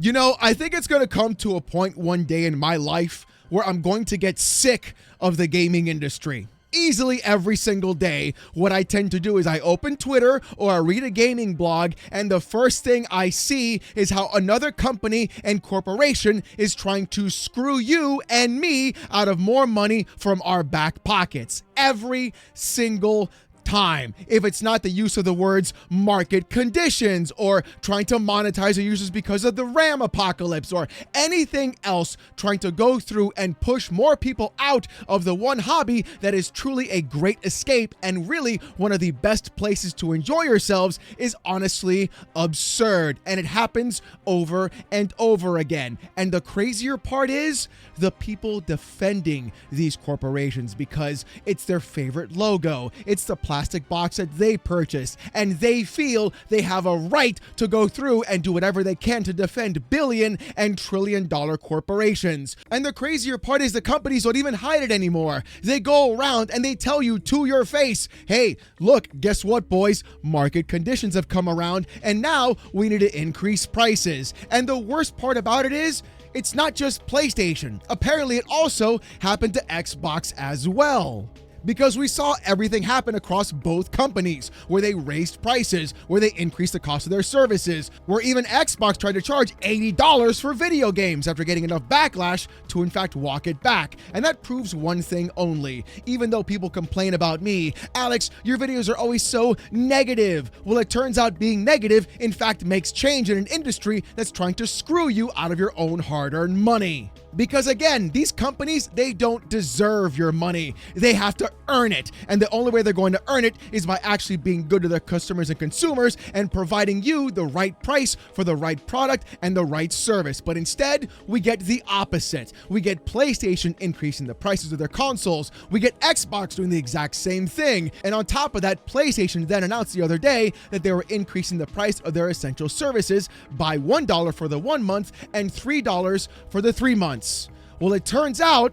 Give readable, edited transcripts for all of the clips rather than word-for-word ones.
You know, I think it's going to come to a point one day in my life where I'm going to get sick of the gaming industry. Easily every single day, what I tend to do is I open Twitter or I read a gaming blog, and the first thing I see is how another company and corporation is trying to screw you and me out of more money from our back pockets. Every single time. If it's not the use of the words market conditions or trying to monetize the users because of the RAM apocalypse or anything else, trying to go through and push more people out of the one hobby that is truly a great escape and really one of the best places to enjoy yourselves is honestly absurd. And it happens over and over again. And the crazier part is the people defending these corporations because it's their favorite logo. It's the plastic box that they purchased, and they feel they have a right to go through and do whatever they can to defend billion and trillion dollar corporations. And the crazier part is the companies don't even hide it anymore. They go around and they tell you to your face, hey, look, guess what, boys? Market conditions have come around and now we need to increase prices. And the worst part about it is, it's not just PlayStation. Apparently, it also happened to Xbox as well. Because we saw everything happen across both companies, where they raised prices, where they increased the cost of their services, where even Xbox tried to charge $80 for video games after getting enough backlash to in fact walk it back. And that proves one thing only. Even though people complain about me, Alex, your videos are always so negative. Well, it turns out being negative in fact makes change in an industry that's trying to screw you out of your own hard-earned money. Because again, these companies, they don't deserve your money. They have to earn it. And the only way they're going to earn it is by actually being good to their customers and consumers and providing you the right price for the right product and the right service. But instead, we get the opposite. We get PlayStation increasing the prices of their consoles. We get Xbox doing the exact same thing. And on top of that, PlayStation then announced the other day that they were increasing the price of their essential services by $1 for the 1 month and $3 for the 3 months. Well, it turns out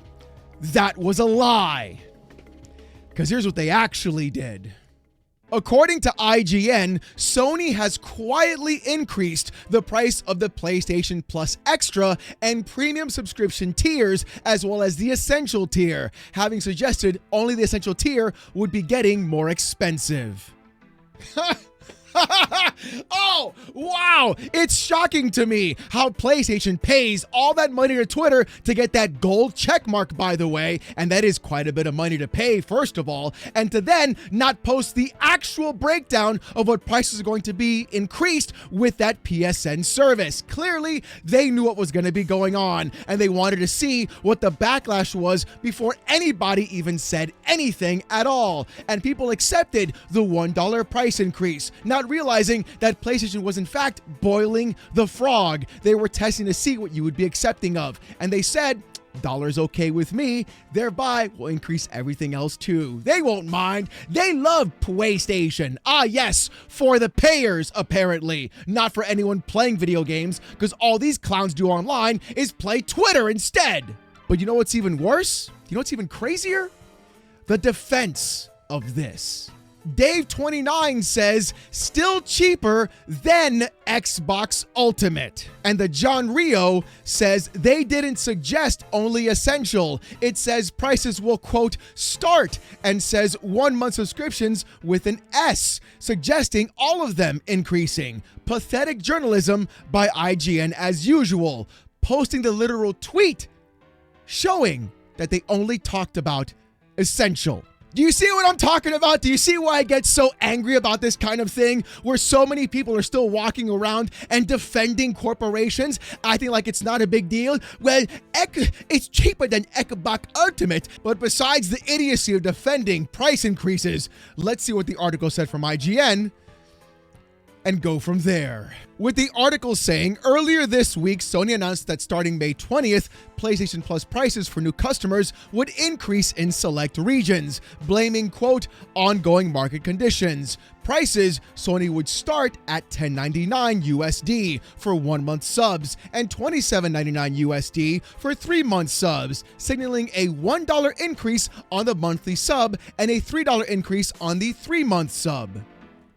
that was a lie. Because here's what they actually did. According to IGN, Sony has quietly increased the price of the PlayStation Plus Extra and Premium subscription tiers, as well as the Essential tier, having suggested only the Essential tier would be getting more expensive. Oh, wow. It's shocking to me how PlayStation pays all that money to Twitter to get that gold check mark, by the way, and that is quite a bit of money to pay, first of all, and to then not post the actual breakdown of what prices are going to be increased with that PSN service. Clearly, they knew what was going to be going on, and they wanted to see what the backlash was before anybody even said anything at all. And people accepted the $1 price increase, not realizing that PlayStation was in fact boiling the frog. They were testing to see what you would be accepting of. And they said, $1's okay with me, thereby will increase everything else too. They won't mind. They love PlayStation. Ah, yes, for the payers, apparently. Not for anyone playing video games, because all these clowns do online is play Twitter instead. But you know what's even worse? You know what's even crazier? The defense of this. Dave29 says, still cheaper than Xbox Ultimate. And the John Rio says they didn't suggest only Essential. It says prices will, quote, start, and says 1 month subscriptions with an S, suggesting all of them increasing. Pathetic journalism by IGN as usual, posting the literal tweet showing that they only talked about Essential. Do you see what I'm talking about? Do you see why I get so angry about this kind of thing, where so many people are still walking around and defending corporations, acting like it's not a big deal? Well, it's cheaper than Xbox Ultimate. But besides the idiocy of defending price increases, let's see what the article said from IGN and go from there. With the article saying, earlier this week, Sony announced that starting May 20th, PlayStation Plus prices for new customers would increase in select regions, blaming, quote, ongoing market conditions. Prices, Sony would start at $10.99 USD for 1 month subs and $27.99 USD for 3 month subs, signaling a $1 increase on the monthly sub and a $3 increase on the 3 month sub.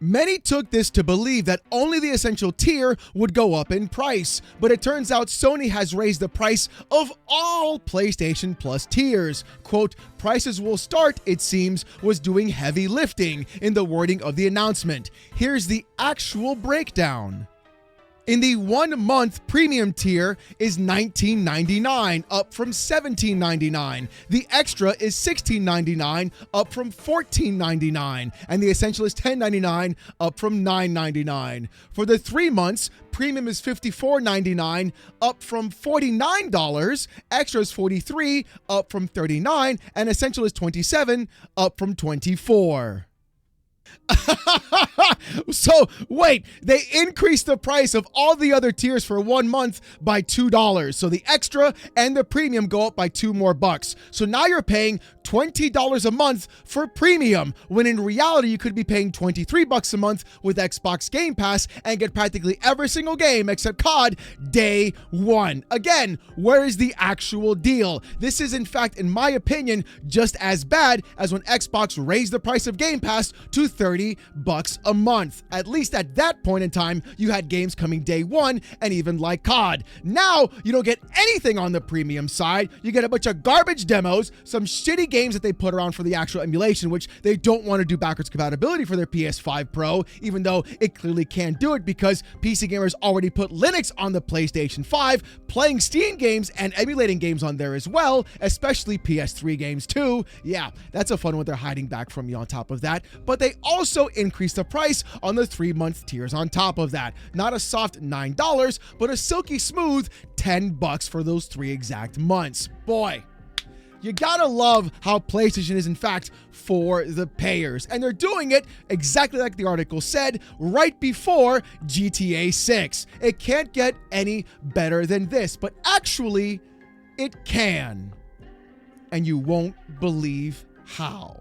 Many took this to believe that only the essential tier would go up in price, but it turns out Sony has raised the price of all PlayStation Plus tiers. Quote, prices will start, it seems, was doing heavy lifting in the wording of the announcement. Here's the actual breakdown. In the 1 month premium tier is $19.99, up from $17.99. The extra is $16.99, up from $14.99. And the essential is $10.99, up from $9.99. For the 3 months, premium is $54.99, up from $49. Extra is $43, up from $39. And essential is $27, up from $24. So wait, they increased the price of all the other tiers for 1 month by $2. So the extra and the premium go up by $2 more. So now you're paying $20 a month for premium, when in reality you could be paying $23 a month with Xbox Game Pass and get practically every single game except COD day one. Again, where is the actual deal? This is in fact, in my opinion, just as bad as when Xbox raised the price of Game Pass to $30 a month. At least at that point in time, you had games coming day one, and even like COD. Now, you don't get anything on the premium side. You get a bunch of garbage demos, some shitty games that they put around for the actual emulation, which they don't want to do backwards compatibility for their PS5 Pro, even though it clearly can't do it because PC gamers already put Linux on the PlayStation 5, playing Steam games and emulating games on there as well, especially PS3 games too. Yeah, that's a fun one they're hiding back from you on top of that. But they also increased the price on the 3-month tiers on top of that. Not a soft $9, but a silky smooth $10 for those 3 exact months. Boy, you gotta love how PlayStation is in fact for the payers. And they're doing it exactly like the article said, right before GTA 6. It can't get any better than this, but actually it can. And you won't believe how.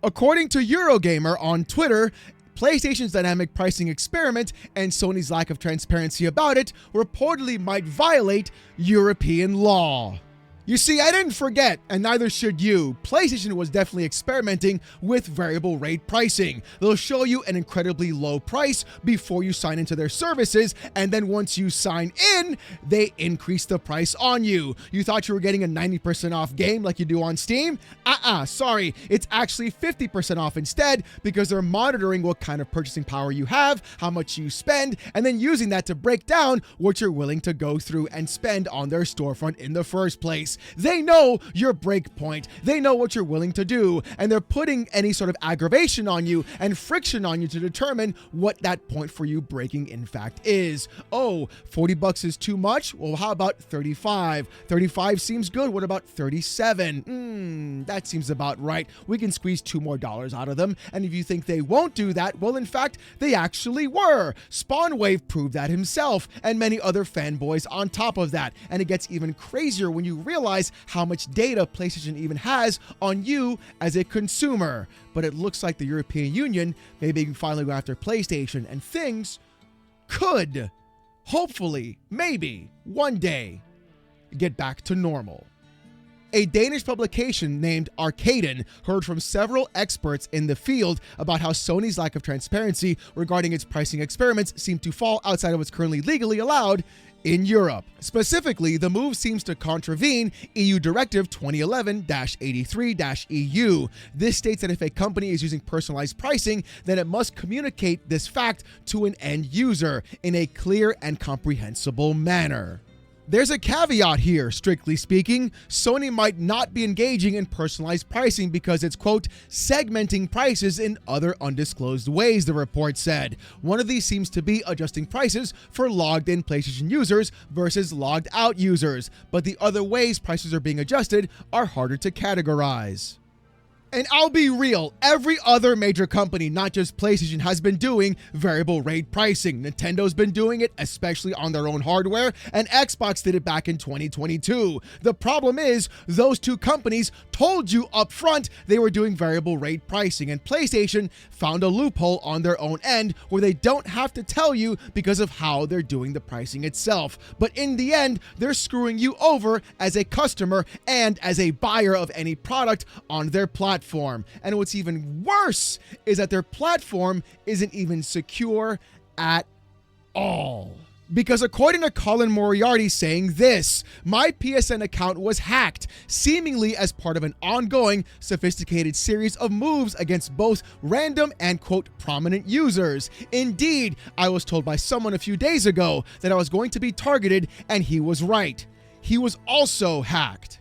According to Eurogamer on Twitter, PlayStation's dynamic pricing experiment and Sony's lack of transparency about it reportedly might violate European law. You see, I didn't forget, and neither should you. PlayStation was definitely experimenting with variable rate pricing. They'll show you an incredibly low price before you sign into their services, and then once you sign in, they increase the price on you. You thought you were getting a 90% off game like you do on Steam? Sorry. It's actually 50% off instead, because they're monitoring what kind of purchasing power you have, how much you spend, and then using that to break down what you're willing to go through and spend on their storefront in the first place. They know your break point. They know what you're willing to do, and they're putting any sort of aggravation on you and friction on you to determine what that point for you breaking in fact is. Oh, $40 is too much? Well, how about 35? 35 seems good. What about 37? That seems about right. We can squeeze $2 more out of them. And if you think they won't do that, well, in fact, they actually were. Spawnwave proved that himself, and many other fanboys on top of that. And it gets even crazier when you realize how much data PlayStation even has on you as a consumer. But it looks like the European Union maybe can finally go after PlayStation, and things could, hopefully, maybe, one day, get back to normal. A Danish publication named Arcaden heard from several experts in the field about how Sony's lack of transparency regarding its pricing experiments seemed to fall outside of what's currently legally allowed in Europe. Specifically, the move seems to contravene EU Directive 2011-83-EU. This states that if a company is using personalized pricing, then it must communicate this fact to an end user in a clear and comprehensible manner. There's a caveat here, strictly speaking. Sony might not be engaging in personalized pricing because it's, quote, segmenting prices in other undisclosed ways, the report said. One of these seems to be adjusting prices for logged-in PlayStation users versus logged-out users, but the other ways prices are being adjusted are harder to categorize. And I'll be real, every other major company, not just PlayStation, has been doing variable rate pricing. Nintendo's been doing it, especially on their own hardware, and Xbox did it back in 2022. The problem is, those two companies told you up front they were doing variable rate pricing, and PlayStation found a loophole on their own end where they don't have to tell you because of how they're doing the pricing itself. But in the end, they're screwing you over as a customer and as a buyer of any product on their platform. platform. And what's even worse is that their platform isn't even secure at all. Because according to Colin Moriarty saying this, my PSN account was hacked, seemingly as part of an ongoing, sophisticated series of moves against both random and, quote, prominent users. Indeed, I was told by someone a few days ago that I was going to be targeted, and he was right. He was also hacked.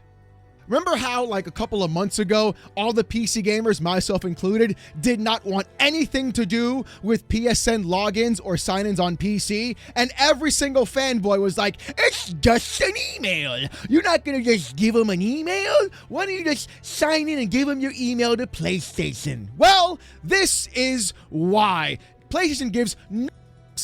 Remember how, like a couple of months ago, all the PC gamers, myself included, did not want anything to do with PSN logins or sign-ins on PC? And every single fanboy was like, it's just an email. You're not going to just give them an email? Why don't you just sign in and give them your email to PlayStation? Well, this is why. PlayStation gives no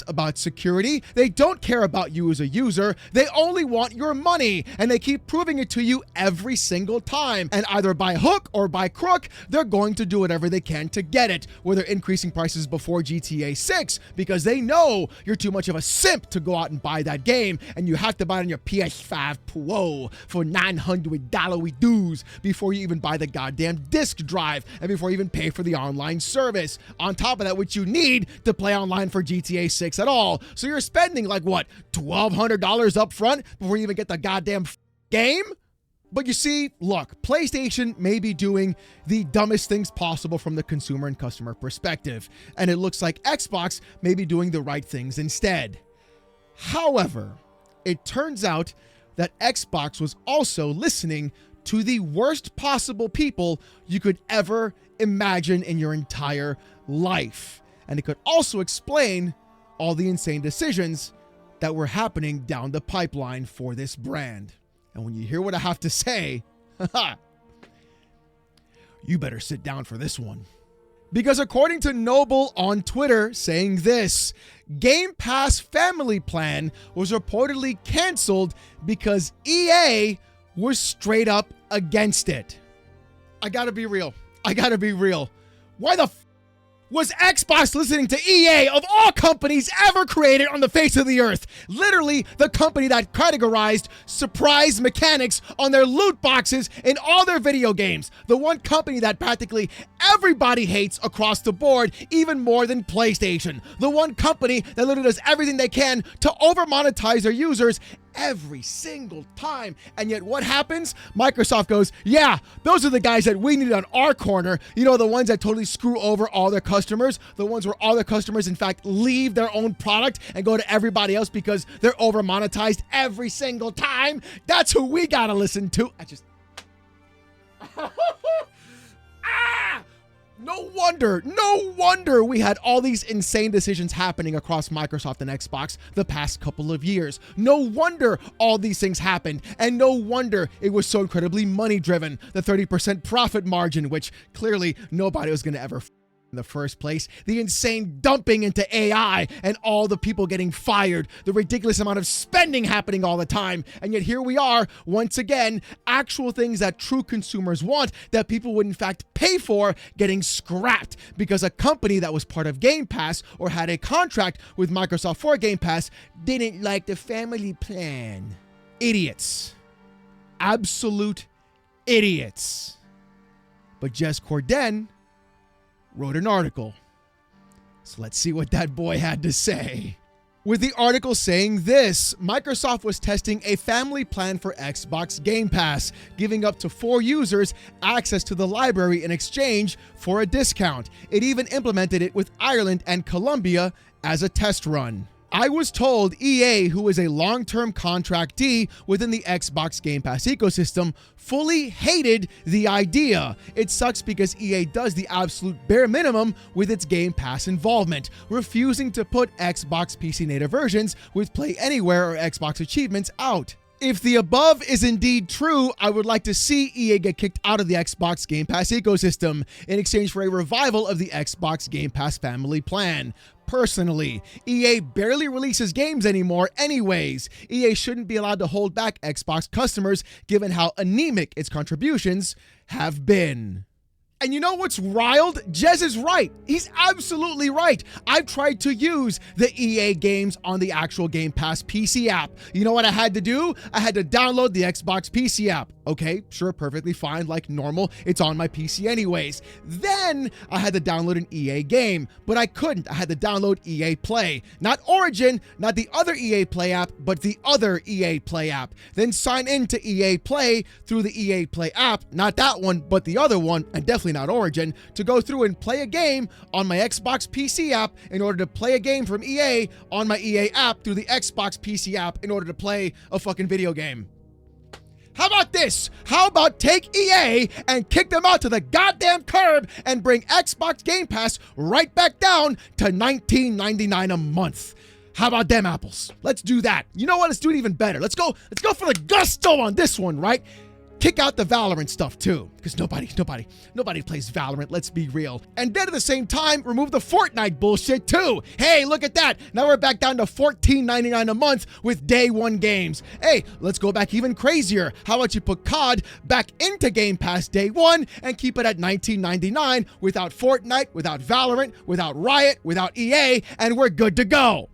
about security. They don't care about you as a user. They only want your money, and they keep proving it to you every single time. And either by hook or by crook, they're going to do whatever they can to get it, whether increasing prices before GTA 6 because they know you're too much of a simp to go out and buy that game, and you have to buy it on your PS5 Pro for $900 dues before you even buy the goddamn disc drive and before you even pay for the online service. On top of that, which you need to play online for GTA 6 at all. So you're spending like what, $1,200 up front before you even get the goddamn game? But you see, look, PlayStation may be doing the dumbest things possible from the consumer and customer perspective, and it looks like Xbox may be doing the right things instead. However, it turns out that Xbox was also listening to the worst possible people you could ever imagine in your entire life. And it could also explain all the insane decisions that were happening down the pipeline for this brand. And when you hear what I have to say, you better sit down for this one. Because according to Noble on Twitter saying this, Game Pass Family Plan was reportedly canceled because EA was straight up against it. I gotta be real. Why the was Xbox listening to EA, of all companies ever created on the face of the earth? Literally the company that categorized surprise mechanics on their loot boxes in all their video games. The one company that practically everybody hates across the board, even more than PlayStation. The one company that literally does everything they can to over-monetize their users every single time. And yet what happens? Microsoft goes, yeah, those are the guys that we need on our corner. You know, the ones that totally screw over all their customers, the ones where all their customers in fact leave their own product and go to everybody else because they're over monetized every single time. That's who we gotta listen to. No wonder we had all these insane decisions happening across Microsoft and Xbox the past couple of years. No wonder all these things happened, and no wonder it was so incredibly money driven. The 30% profit margin, which clearly nobody was going to ever in the first place, the insane dumping into AI and all the people getting fired, the ridiculous amount of spending happening all the time. And yet here we are, once again, actual things that true consumers want, that people would in fact pay for, getting scrapped because a company that was part of Game Pass or had a contract with Microsoft for Game Pass didn't like the family plan. Idiots. Absolute idiots. But Jez Corden wrote an article. So let's see what that boy had to say. With the article saying this, Microsoft was testing a family plan for Xbox Game Pass, giving up to 4 users access to the library in exchange for a discount. It even implemented it with Ireland and Colombia as a test run. I was told EA, who is a long-term contractee within the Xbox Game Pass ecosystem, fully hated the idea. It sucks because EA does the absolute bare minimum with its Game Pass involvement, refusing to put Xbox PC native versions with Play Anywhere or Xbox achievements out. If the above is indeed true, I would like to see EA get kicked out of the Xbox Game Pass ecosystem in exchange for a revival of the Xbox Game Pass family plan. Personally, EA barely releases games anymore anyways. EA shouldn't be allowed to hold back Xbox customers given how anemic its contributions have been. And you know what's riled? Jez is right. He's absolutely right. I've tried to use the EA games on the actual Game Pass PC app. You know what I had to do? I had to download the Xbox PC app. Okay, sure, perfectly fine, like normal. It's on my PC anyways. Then I had to download an EA game, but I couldn't. I had to download EA Play. Not Origin, not the other EA Play app, but the other EA Play app. Then sign into EA Play through the EA Play app, not that one, but the other one, and definitely not Origin, to go through and play a game on my Xbox PC app in order to play a game from EA on my EA app through the Xbox PC app in order to play a fucking video game. How about this? How about take EA and kick them out to the goddamn curb and bring Xbox Game Pass right back down to $19.99 a month? How about them apples? Let's do that. You know what? Let's do it even better. Let's go for the gusto on this one, right? Kick out the Valorant stuff too, because nobody plays Valorant, let's be real. And then at the same time, remove the Fortnite bullshit too. Hey, look at that. Now we're back down to $14.99 a month with day one games. Hey, let's go back even crazier. How about you put COD back into Game Pass day one and keep it at $19.99 without Fortnite, without Valorant, without Riot, without EA, and we're good to go.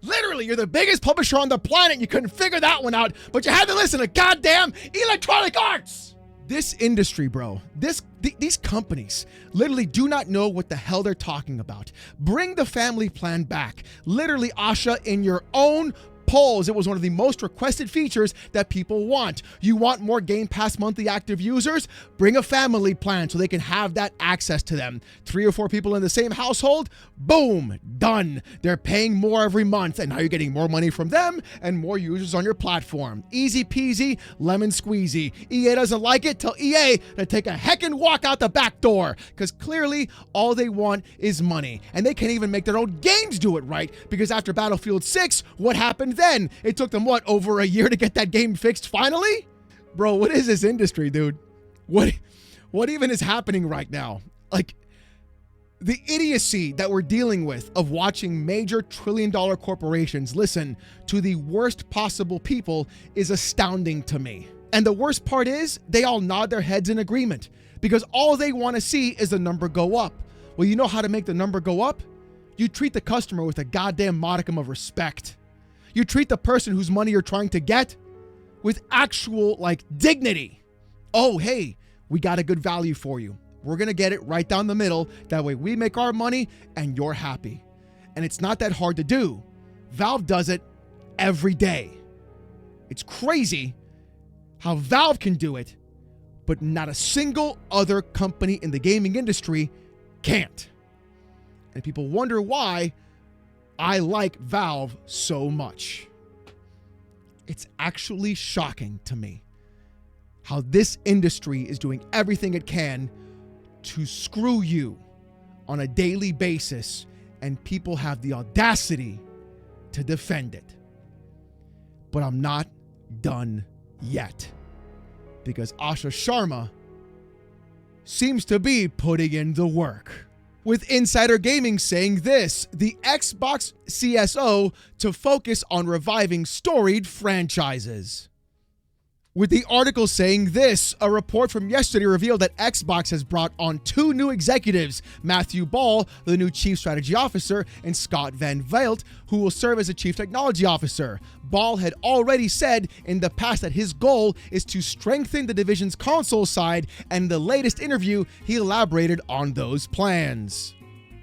Literally, you're the biggest publisher on the planet. You couldn't figure that one out, but you had to listen to goddamn Electronic Arts. This industry, bro, these companies literally do not know what the hell they're talking about. Bring the family plan back. Literally, Asha, in your own polls, it was one of the most requested features that people want. You want more Game Pass monthly active users? Bring a family plan so they can have that access to them. 3 or 4 people in the same household? Boom, done. They're paying more every month, and now you're getting more money from them and more users on your platform. Easy peasy, lemon squeezy. EA doesn't like it? Tell EA to take a heckin' walk out the back door, because clearly all they want is money, and they can't even make their own games do it right, because after Battlefield 6, what happened then? It took them, what, over a year to get that game fixed finally? Bro, what is this industry, dude? What even is happening right now? Like, the idiocy that we're dealing with of watching major trillion-dollar corporations listen to the worst possible people is astounding to me. And the worst part is, they all nod their heads in agreement, because all they want to see is the number go up. Well, you know how to make the number go up? You treat the customer with a goddamn modicum of respect. You treat the person whose money you're trying to get with actual, like, dignity. Oh, hey, we got a good value for you. We're going to get it right down the middle. That way we make our money and you're happy. And it's not that hard to do. Valve does it every day. It's crazy how Valve can do it, but not a single other company in the gaming industry can't. And people wonder why I like Valve so much. It's actually shocking to me how this industry is doing everything it can to screw you on a daily basis, and people have the audacity to defend it. But I'm not done yet, because Asha Sharma seems to be putting in the work. With Insider Gaming saying this, the Xbox CSO to focus on reviving storied franchises. With the article saying this, a report from yesterday revealed that Xbox has brought on 2 new executives, Matthew Ball, the new Chief Strategy Officer, and Scott Van Velt, who will serve as a Chief Technology Officer. Ball had already said in the past that his goal is to strengthen the division's console side, and in the latest interview, he elaborated on those plans.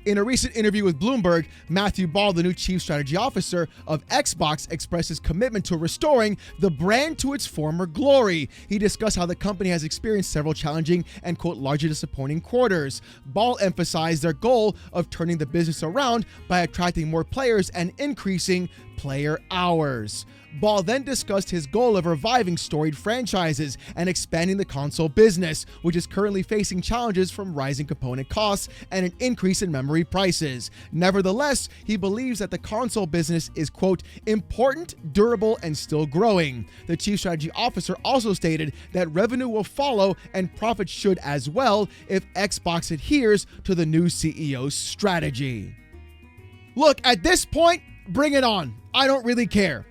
In a recent interview with Bloomberg, Matthew Ball, the new Chief Strategy Officer of Xbox, expressed his commitment to restoring the brand to its former glory. He discussed how the company has experienced several challenging and, quote, largely disappointing quarters. Ball emphasized their goal of turning the business around by attracting more players and increasing player hours. Ball then discussed his goal of reviving storied franchises and expanding the console business, which is currently facing challenges from rising component costs and an increase in memory prices. Nevertheless, he believes that the console business is, quote, important, durable, and still growing. The Chief Strategy Officer also stated that revenue will follow and profits should as well if Xbox adheres to the new CEO's strategy. Look, at this point, bring it on. I don't really care.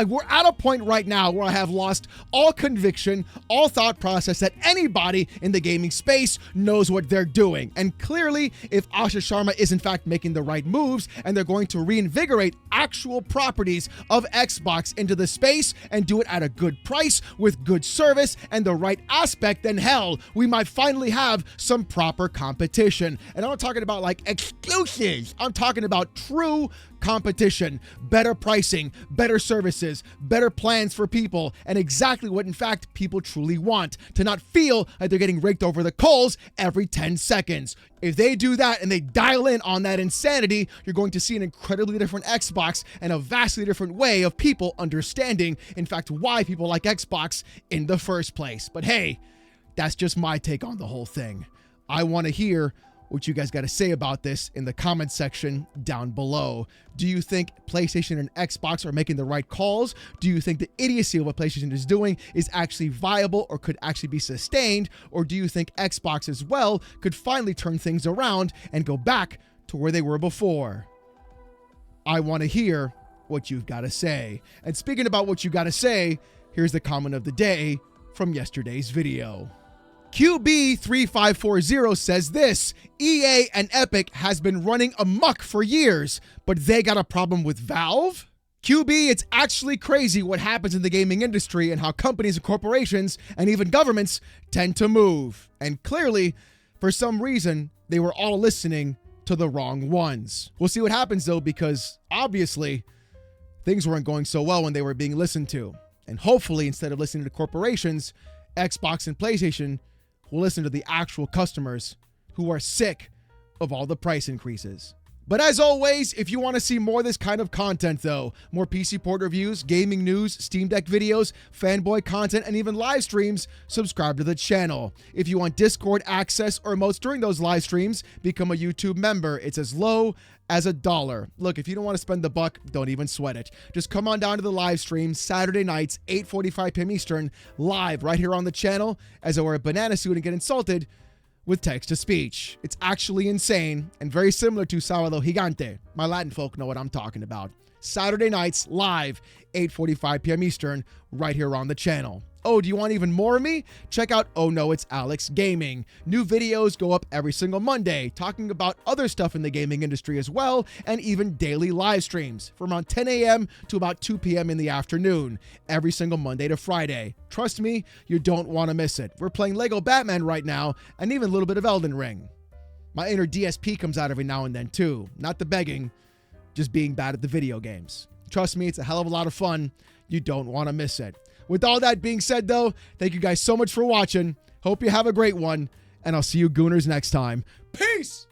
we're at a point right now where I have lost all conviction, all thought process that anybody in the gaming space knows what they're doing. And clearly, if Asha Sharma is in fact making the right moves and they're going to reinvigorate actual properties of Xbox into the space and do it at a good price with good service and the right aspect, then hell, we might finally have some proper competition. And I'm not talking about like exclusives. I'm talking about true competition, better pricing, better services, better plans for people, and exactly what in fact people truly want, to not feel like they're getting raked over the coals every 10 seconds. If they do that and they dial in on that insanity, you're going to see an incredibly different Xbox and a vastly different way of people understanding, in fact, why people like Xbox in the first place. But hey, that's just my take on the whole thing. I want to hear what you guys got to say about this in the comment section down below. Do you think PlayStation and Xbox are making the right calls? Do you think the idiocy of what PlayStation is doing is actually viable or could actually be sustained? Or do you think Xbox as well could finally turn things around and go back to where they were before? I want to hear what you've got to say. And speaking about what you got to say, here's the comment of the day from yesterday's video. QB3540 says this: EA and Epic has been running amok for years, but they got a problem with Valve? QB, it's actually crazy what happens in the gaming industry and how companies and corporations and even governments tend to move. And clearly, for some reason, they were all listening to the wrong ones. We'll see what happens though, because obviously things weren't going so well when they were being listened to. And hopefully, instead of listening to corporations, Xbox and PlayStation will listen to the actual customers who are sick of all the price increases. But as always, if you want to see more of this kind of content though, more PC port reviews, gaming news, Steam Deck videos, fanboy content, and even live streams, subscribe to the channel. If you want Discord access or emotes during those live streams, become a YouTube member. It's as low as $1. Look, if you don't want to spend the buck, don't even sweat it. Just come on down to the live stream Saturday nights, 8:45 p.m. Eastern, live right here on the channel as I wear a banana suit and get insulted with text-to-speech. It's actually insane and very similar to Sábado Gigante. My Latin folk know what I'm talking about. Saturday nights, live, 8:45 p.m. Eastern, right here on the channel. Oh, do you want even more of me? Check out Oh No, It's Alex Gaming. New videos go up every single Monday, talking about other stuff in the gaming industry as well, and even daily live streams from around 10 a.m. to about 2 p.m. in the afternoon, every single Monday to Friday. Trust me, you don't want to miss it. We're playing Lego Batman right now, and even a little bit of Elden Ring. My inner DSP comes out every now and then too. Not the begging, just being bad at the video games. Trust me, it's a hell of a lot of fun. You don't want to miss it. With all that being said, though, thank you guys so much for watching. Hope you have a great one, and I'll see you gooners next time. Peace!